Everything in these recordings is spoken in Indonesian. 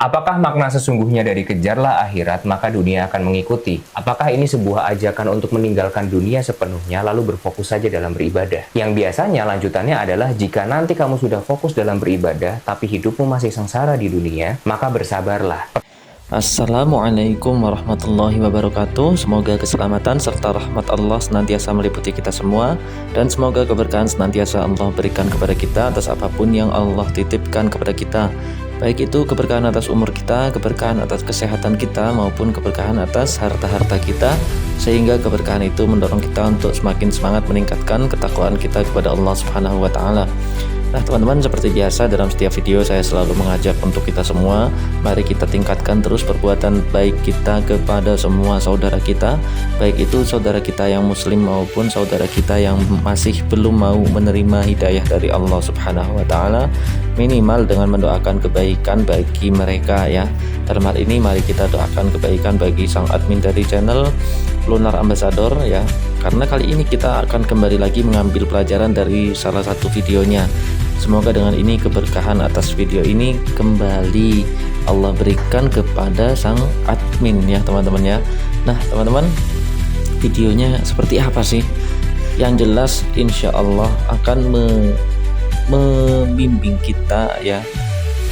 Apakah makna sesungguhnya dari kejarlah akhirat, maka dunia akan mengikuti? Apakah ini sebuah ajakan untuk meninggalkan dunia sepenuhnya, lalu berfokus saja dalam beribadah? Yang biasanya lanjutannya adalah, jika nanti kamu sudah fokus dalam beribadah, tapi hidupmu masih sengsara di dunia, maka bersabarlah. Assalamualaikum warahmatullahi wabarakatuh. Semoga keselamatan serta rahmat Allah senantiasa meliputi kita semua, dan semoga keberkahan senantiasa Allah berikan kepada kita atas apapun yang Allah titipkan kepada kita, baik itu keberkahan atas umur kita, keberkahan atas kesehatan kita, maupun keberkahan atas harta-harta kita, sehingga keberkahan itu mendorong kita untuk semakin semangat meningkatkan ketakwaan kita kepada Allah Subhanahu wa Ta'ala. Nah teman-teman, seperti biasa dalam setiap video saya selalu mengajak untuk kita semua, mari kita tingkatkan terus perbuatan baik kita kepada semua saudara kita, baik itu saudara kita yang muslim maupun saudara kita yang masih belum mau menerima hidayah dari Allah Subhanahu wa Ta'ala, minimal dengan mendoakan kebaikan bagi mereka ya. Dalam hal ini mari kita doakan kebaikan bagi sang admin dari channel Lunar Ambassador ya, karena kali ini kita akan kembali lagi mengambil pelajaran dari salah satu videonya. Semoga dengan ini keberkahan atas video ini kembali Allah berikan kepada sang admin ya teman-teman ya. Nah teman-teman, videonya seperti apa sih? Yang jelas insya Allah akan membimbing kita ya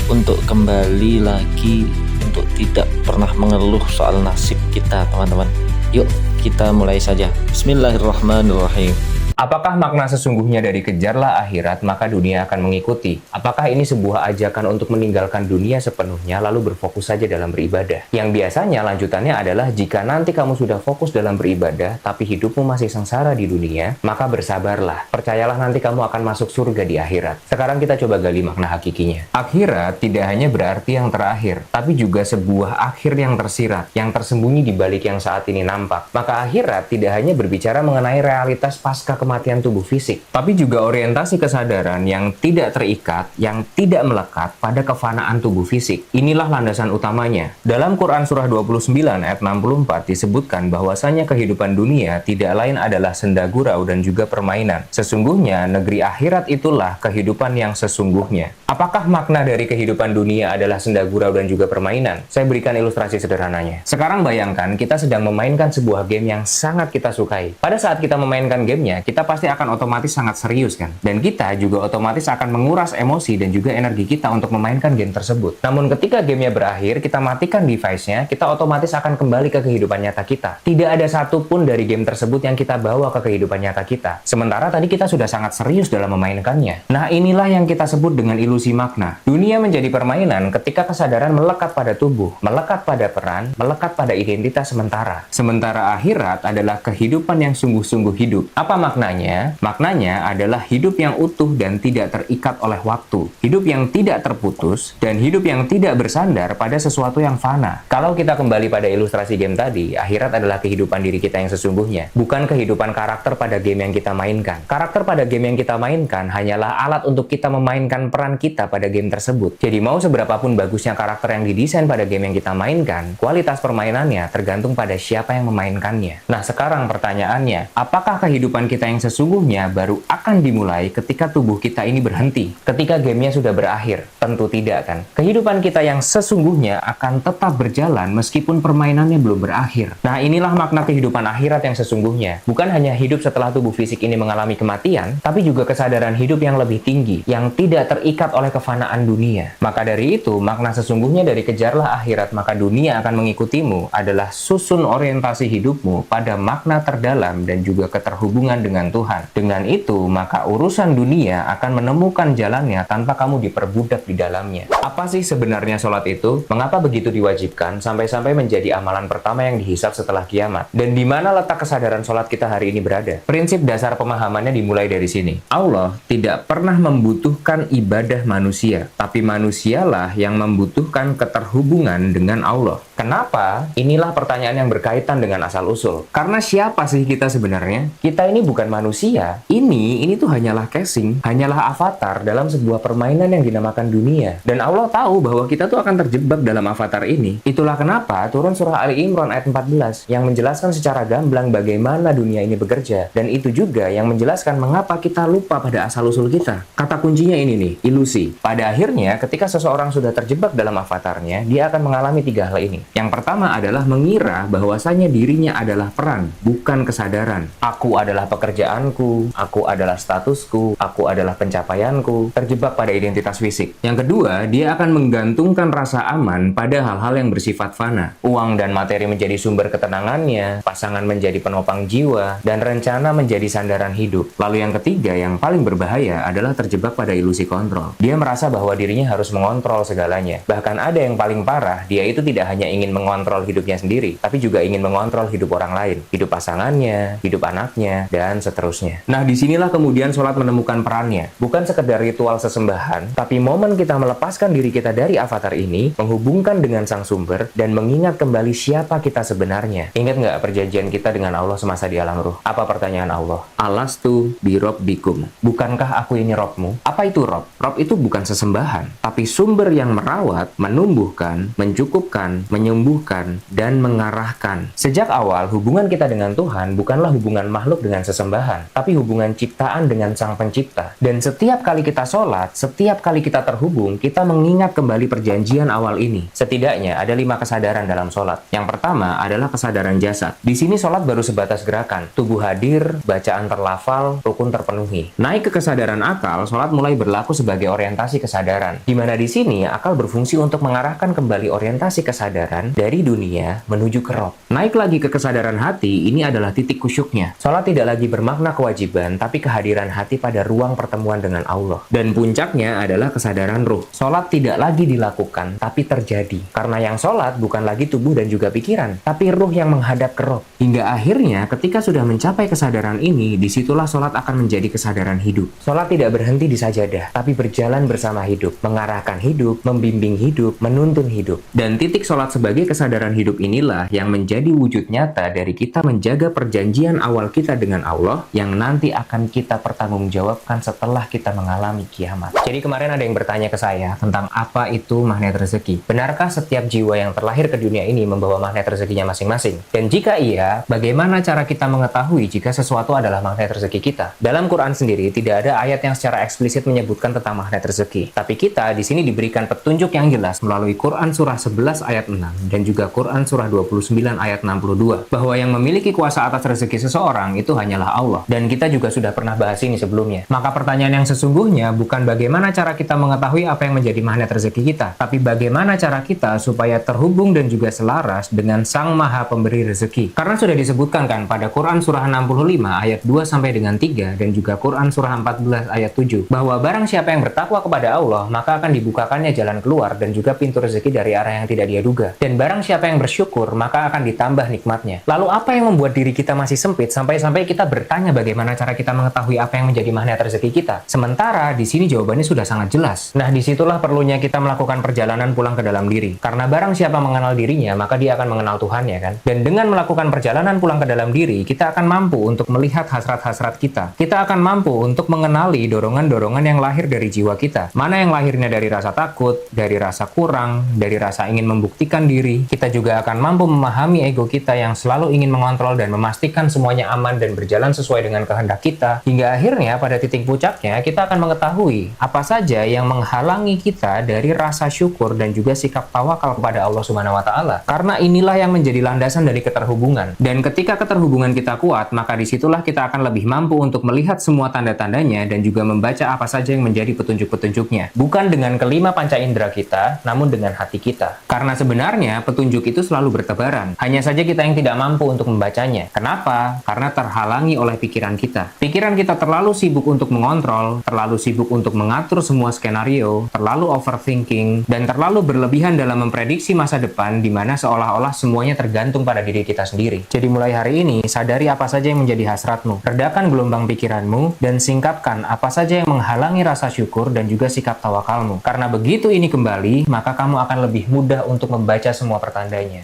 untuk kembali lagi, untuk tidak pernah mengeluh soal nasib kita teman-teman. Yuk kita mulai saja. Bismillahirrahmanirrahim. Apakah makna sesungguhnya dari kejarlah akhirat, maka dunia akan mengikuti? Apakah ini sebuah ajakan untuk meninggalkan dunia sepenuhnya, lalu berfokus saja dalam beribadah? Yang biasanya lanjutannya adalah, jika nanti kamu sudah fokus dalam beribadah, tapi hidupmu masih sengsara di dunia, maka bersabarlah. Percayalah nanti kamu akan masuk surga di akhirat. Sekarang kita coba gali makna hakikinya. Akhirat tidak hanya berarti yang terakhir, tapi juga sebuah akhir yang tersirat, yang tersembunyi di balik yang saat ini nampak. Maka akhirat tidak hanya berbicara mengenai realitas pasca kematian tubuh fisik, tapi juga orientasi kesadaran yang tidak terikat, yang tidak melekat pada kefanaan tubuh fisik. Inilah landasan utamanya. Dalam Quran Surah 29 ayat 64 disebutkan bahwasanya kehidupan dunia tidak lain adalah senda gurau dan juga permainan. Sesungguhnya negeri akhirat itulah kehidupan yang sesungguhnya. Apakah makna dari kehidupan dunia adalah senda gurau dan juga permainan? Saya berikan ilustrasi sederhananya. Sekarang bayangkan kita sedang memainkan sebuah game yang sangat kita sukai. Pada saat kita memainkan gamenya, kita pasti akan otomatis sangat serius kan? Dan kita juga otomatis akan menguras emosi dan juga energi kita untuk memainkan game tersebut. Namun ketika gamenya berakhir, kita matikan device-nya, kita otomatis akan kembali ke kehidupan nyata kita. Tidak ada satupun dari game tersebut yang kita bawa ke kehidupan nyata kita. Sementara tadi kita sudah sangat serius dalam memainkannya. Nah inilah yang kita sebut dengan ilusi makna. Dunia menjadi permainan ketika kesadaran melekat pada tubuh, melekat pada peran, melekat pada identitas sementara. Sementara akhirat adalah kehidupan yang sungguh-sungguh hidup. Apa maknanya? Maknanya adalah hidup yang utuh dan tidak terikat oleh waktu. Hidup yang tidak terputus dan hidup yang tidak bersandar pada sesuatu yang fana. Kalau kita kembali pada ilustrasi game tadi, akhirat adalah kehidupan diri kita yang sesungguhnya, bukan kehidupan karakter pada game yang kita mainkan. Karakter pada game yang kita mainkan hanyalah alat untuk kita memainkan peran kita pada game tersebut. Jadi mau seberapapun bagusnya karakter yang didesain pada game yang kita mainkan, kualitas permainannya tergantung pada siapa yang memainkannya. Nah sekarang pertanyaannya, apakah kehidupan kita yang sesungguhnya baru akan dimulai ketika tubuh kita ini berhenti, ketika gamenya sudah berakhir? Tentu tidak kan? Kehidupan kita yang sesungguhnya akan tetap berjalan meskipun permainannya belum berakhir. Nah inilah makna kehidupan akhirat yang sesungguhnya. Bukan hanya hidup setelah tubuh fisik ini mengalami kematian, tapi juga kesadaran hidup yang lebih tinggi, yang tidak terikat oleh kefanaan dunia. Maka dari itu, makna sesungguhnya dari kejarlah akhirat maka dunia akan mengikutimu adalah susun orientasi hidupmu pada makna terdalam dan juga keterhubungan dengan Tuhan. Dengan itu, maka urusan dunia akan menemukan jalannya tanpa kamu diperbudak di dalamnya. Apa sih sebenarnya sholat itu? Mengapa begitu diwajibkan sampai-sampai menjadi amalan pertama yang dihisab setelah kiamat? Dan di mana letak kesadaran sholat kita hari ini berada? Prinsip dasar pemahamannya dimulai dari sini. Allah tidak pernah membutuhkan ibadah manusia, tapi manusialah yang membutuhkan keterhubungan dengan Allah. Kenapa? Inilah pertanyaan yang berkaitan dengan asal-usul. Karena siapa sih kita sebenarnya? Kita ini bukan manusia, ini tuh hanyalah casing, hanyalah avatar dalam sebuah permainan yang dinamakan dunia. Dan Allah tahu bahwa kita tuh akan terjebak dalam avatar ini. Itulah kenapa turun surah Ali Imran ayat 14 yang menjelaskan secara gamblang bagaimana dunia ini bekerja. Dan itu juga yang menjelaskan mengapa kita lupa pada asal-usul kita. Kata kuncinya ini nih, ilusi. Pada akhirnya, ketika seseorang sudah terjebak dalam avatarnya, dia akan mengalami 3 hal ini. Yang pertama adalah mengira bahwasanya dirinya adalah peran, bukan kesadaran. Aku adalah pekerjaanku, aku adalah statusku, aku adalah pencapaianku, terjebak pada identitas fisik. Yang kedua, dia akan menggantungkan rasa aman pada hal-hal yang bersifat fana. Uang dan materi menjadi sumber ketenangannya, pasangan menjadi penopang jiwa, dan rencana menjadi sandaran hidup. Lalu yang ketiga, yang paling berbahaya adalah terjebak pada ilusi kontrol. Dia merasa bahwa dirinya harus mengontrol segalanya. Bahkan ada yang paling parah, dia itu tidak hanya ingin mengontrol hidupnya sendiri, tapi juga ingin mengontrol hidup orang lain, hidup pasangannya, hidup anaknya, dan seterusnya. Nah, disinilah kemudian sholat menemukan perannya. Bukan sekedar ritual sesembahan, tapi momen kita melepaskan diri kita dari avatar ini, menghubungkan dengan sang sumber, dan mengingat kembali siapa kita sebenarnya. Ingat nggak perjanjian kita dengan Allah semasa di alam ruh? Apa pertanyaan Allah? Alastu birobbikum. Bukankah aku ini Robmu? Apa itu Rob? Rob itu bukan sesembahan, tapi sumber yang merawat, menumbuhkan, mencukupkan, menyembuhkan, dan mengarahkan. Sejak awal, hubungan kita dengan Tuhan bukanlah hubungan makhluk dengan sesembahan, tapi hubungan ciptaan dengan Sang Pencipta. Dan setiap kali kita sholat, setiap kali kita terhubung, kita mengingat kembali perjanjian awal ini. Setidaknya ada 5 kesadaran dalam sholat. Yang pertama adalah kesadaran jasad. Di sini sholat baru sebatas gerakan. Tubuh hadir, bacaan terlafal, rukun terpenuhi. Naik ke kesadaran akal, sholat mulai berlaku sebagai orientasi kesadaran. Di mana di sini akal berfungsi untuk mengarahkan kembali orientasi kesadaran dari dunia menuju ke Rob. Naik lagi ke kesadaran hati, ini adalah titik kusyuknya. Sholat tidak lagi bermakna kewajiban, tapi kehadiran hati pada ruang pertemuan dengan Allah. Dan puncaknya adalah kesadaran ruh. Sholat tidak lagi dilakukan, tapi terjadi. Karena yang sholat bukan lagi tubuh dan juga pikiran, tapi ruh yang menghadap ke Rob. Hingga akhirnya, ketika sudah mencapai kesadaran ini, disitulah sholat akan menjadi kesadaran hidup. Sholat tidak berhenti di sajadah, tapi berjalan bersama hidup, mengarahkan hidup, membimbing hidup, menuntun hidup. Dan titik sholat sebagai kesadaran hidup inilah yang menjadi wujud nyata dari kita menjaga perjanjian awal kita dengan Allah yang nanti akan kita pertanggungjawabkan setelah kita mengalami kiamat. Jadi kemarin ada yang bertanya ke saya tentang apa itu magnet rezeki. Benarkah setiap jiwa yang terlahir ke dunia ini membawa magnet rezekinya masing-masing? Dan jika iya, bagaimana cara kita mengetahui jika sesuatu adalah magnet rezeki kita? Dalam Quran sendiri tidak ada ayat yang secara eksplisit menyebutkan tentang magnet rezeki. Tapi kita di sini diberikan petunjuk yang jelas melalui Quran surah 11 ayat 6 dan juga Quran surah 29 ayat 62 bahwa yang memiliki kuasa atas rezeki seseorang itu hanyalah Allah. Dan kita juga sudah pernah bahas ini sebelumnya. Maka pertanyaan yang sesungguhnya bukan bagaimana cara kita mengetahui apa yang menjadi magnet rezeki kita, tapi bagaimana cara kita supaya terhubung dan juga selaras dengan Sang Maha Pemberi rezeki. Karena sudah disebutkan kan pada Quran surah 65 ayat 2 sampai dengan 3 dan juga Quran surah 14 ayat 7 bahwa barang siapa yang bertakwa kepada Allah maka akan dibukakannya jalan keluar dan juga pintu rezeki dari arah yang tidak dia duga. Dan barang siapa yang bersyukur maka akan ditambah nikmatnya. Lalu apa yang membuat diri kita masih sempit sampai-sampai kita bertanya bagaimana cara kita mengetahui apa yang menjadi magnet rezeki kita? Sementara di sini jawabannya sudah sangat jelas. Nah, disitulah perlunya kita melakukan perjalanan pulang ke dalam diri. Karena barang siapa mengenal dirinya maka dia akan mengenal Tuhannya kan. Dan dengan melakukan perjalanan pulang ke dalam diri, kita akan mampu untuk melihat hasrat-hasrat kita. Kita akan mampu untuk mengenali dorongan-dorongan yang lahir dari jiwa kita. Mana yang lahirnya dari rasa takut, dari rasa kurang, dari rasa ingin membuktikan diri. Kita juga akan mampu memahami ego kita yang selalu ingin mengontrol dan memastikan semuanya aman dan berjalan sesuai dengan kehendak kita. Hingga akhirnya pada titik puncaknya kita akan mengetahui apa saja yang menghalangi kita dari rasa syukur dan juga sikap tawakal kepada Allah Subhanahu wa taala. Karena inilah yang menjadi landasan dari keterhubungan. Dan ketika keterhubungan kita kuat, maka disitulah kita akan lebih mampu untuk melihat semua tanda-tandanya dan juga membaca apa saja yang menjadi petunjuk-petunjuknya. Bukan dengan kelima panca indera kita, namun dengan hati kita. Karena sebenarnya petunjuk itu selalu bertebaran. Hanya saja kita yang tidak mampu untuk membacanya. Kenapa? Karena terhalangi oleh pikiran kita. Pikiran kita terlalu sibuk untuk mengontrol, terlalu sibuk untuk mengatur semua skenario, terlalu overthinking, dan terlalu berlebihan dalam memprediksi masa depan di mana seolah-olah semuanya tergantung pada diri kita sendiri. Jadi mulai hari ini, sadari apa saja yang menjadi hasratmu. Redakan gelombang pikiranmu, dan singkapkan apa saja yang menghalangi rasa syukur dan juga sikap tawakalmu. Karena begitu ini kembali, maka kamu akan lebih mudah untuk membaca semua pertandanya.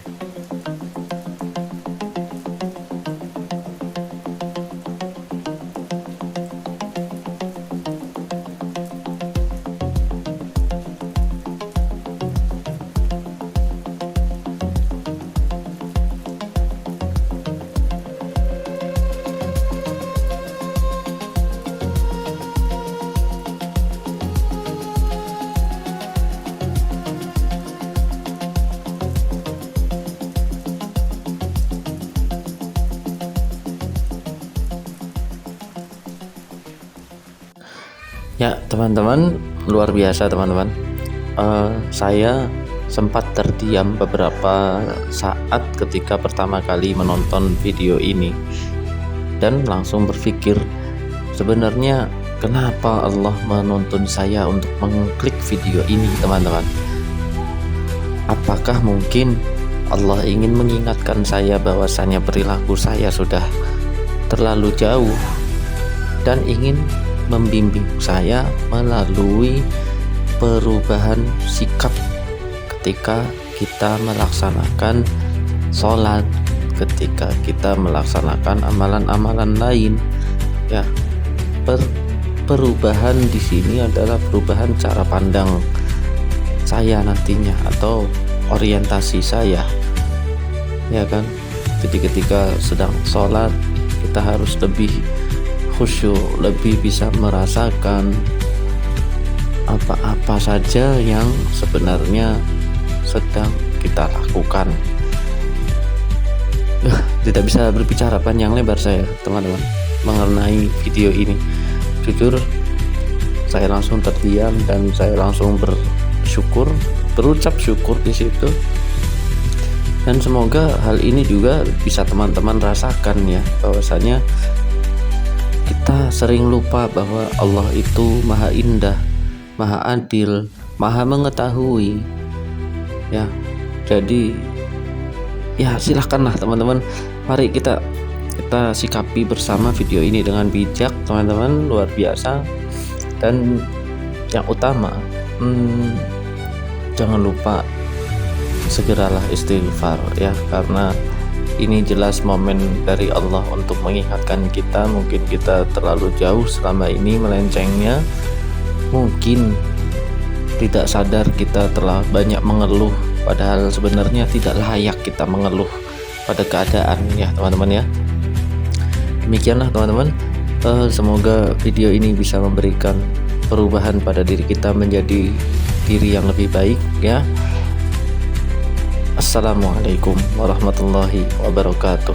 Ya teman-teman, luar biasa teman-teman. Saya sempat terdiam beberapa saat ketika pertama kali menonton video ini dan langsung berpikir, sebenarnya kenapa Allah menuntun saya untuk mengklik video ini teman-teman? Apakah mungkin Allah ingin mengingatkan saya bahwasanya perilaku saya sudah terlalu jauh dan ingin membimbing saya melalui perubahan sikap ketika kita melaksanakan sholat, ketika kita melaksanakan amalan-amalan lain. Ya, perubahan di sini adalah perubahan cara pandang saya nantinya atau orientasi saya, ya kan? Jadi ketika sedang sholat kita harus lebih khusyuk, lebih bisa merasakan apa-apa saja yang sebenarnya sedang kita lakukan. Tidak bisa berbicara panjang lebar saya teman-teman mengenai video ini. Jujur saya langsung terdiam dan saya langsung berucap syukur di situ. Dan semoga hal ini juga bisa teman-teman rasakan ya, bahwasanya kita sering lupa bahwa Allah itu maha indah, maha adil, maha mengetahui ya. Jadi ya silahkanlah teman-teman, mari kita sikapi bersama video ini dengan bijak teman-teman, luar biasa. Dan yang utama, jangan lupa segeralah istighfar ya, karena ini jelas momen dari Allah untuk mengingatkan kita. Mungkin kita terlalu jauh selama ini melencengnya, mungkin tidak sadar kita telah banyak mengeluh, padahal sebenarnya tidak layak kita mengeluh pada keadaan ya teman-teman ya. Demikianlah teman-teman, semoga video ini bisa memberikan perubahan pada diri kita menjadi diri yang lebih baik ya. Assalamualaikum warahmatullahi wabarakatuh.